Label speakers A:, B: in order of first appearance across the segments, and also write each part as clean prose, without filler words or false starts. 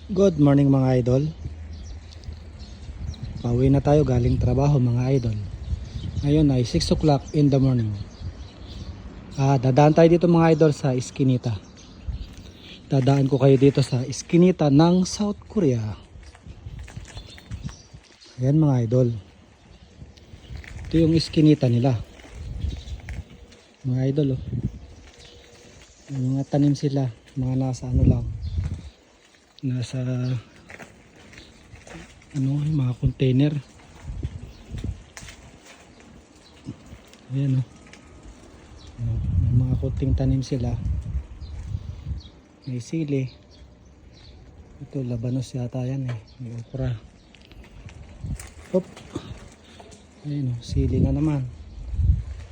A: Good morning mga idol. Pauwi na tayo galing trabaho mga idol. Ngayon ay 6 o'clock in the morning. Dadaan tayo dito mga idol sa Eskinita. Dadaan ko kayo dito sa Eskinita ng South Korea. Ayan mga idol. Ito yung Eskinita nila. Mga idol oh. May mga tanim sila. Mga nasa ano lang. Nasa mga container. Ayan o. May mga kunting tanim sila. May sili. Ito labanos yata yan eh. May okra. Hop. Ayan o, sili na naman.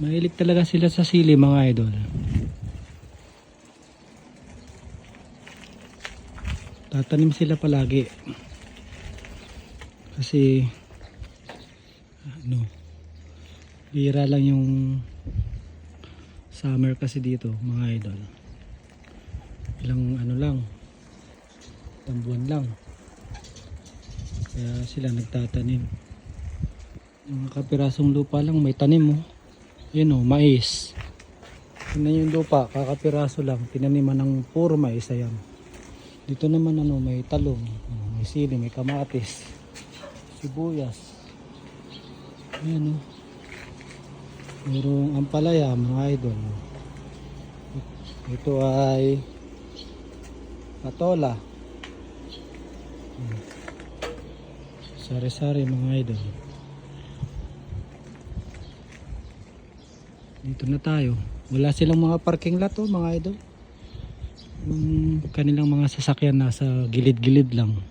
A: Mahilig talaga sila sa sili mga idol. Tatanim sila palagi. Kasi bira lang yung summer kasi dito mga idol. Ilang lang, tambuan lang. Kaya sila nagtatanim. Mga kapirasong lupa lang may tanim oh. Yun oh, mais. Tingnan yung lupa, kakapiraso lang. Tinaniman ng puro mais ayan. Dito naman may talong, may sili, may kamatis, sibuyas. Ayan o. Mayroong ampalaya mga idol. Ito ay patola. Sari-sari mga idol. Dito na tayo. Wala silang mga parking lot oh, mga idol. Yung kanilang mga sasakyan nasa gilid-gilid lang.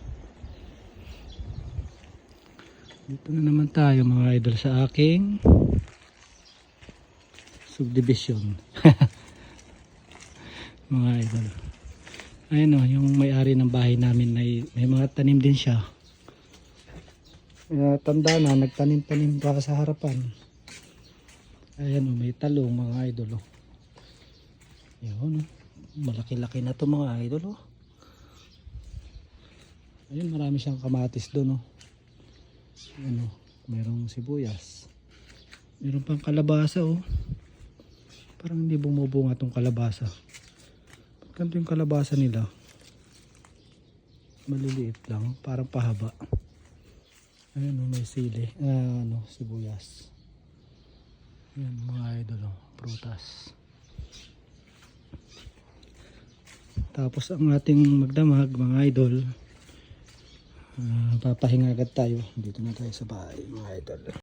A: Dito na naman tayo mga idol sa aking subdivision. Mga idol. Ayun o, yung may-ari ng bahay namin may mga tanim din siya. Tanda na, nagtanim-tanim pa sa harapan. Ayan o, may talong mga idol o. Yun o. Malaki-laki na to mga idol oh. Ayun, marami siyang kamatis doon oh. Mayroong sibuyas. Mayroon pang kalabasa oh. Parang hindi bumubunga tong kalabasa. Ganito yung kalabasa nila. Maliliit lang, parang pahaba. Ayun oh, may sili. Sibuyas. Ayun mga idol oh, prutas. Tapos ang ating magdamag mga idol, papahinga agad tayo. Dito na tayo sa bahay mga idol.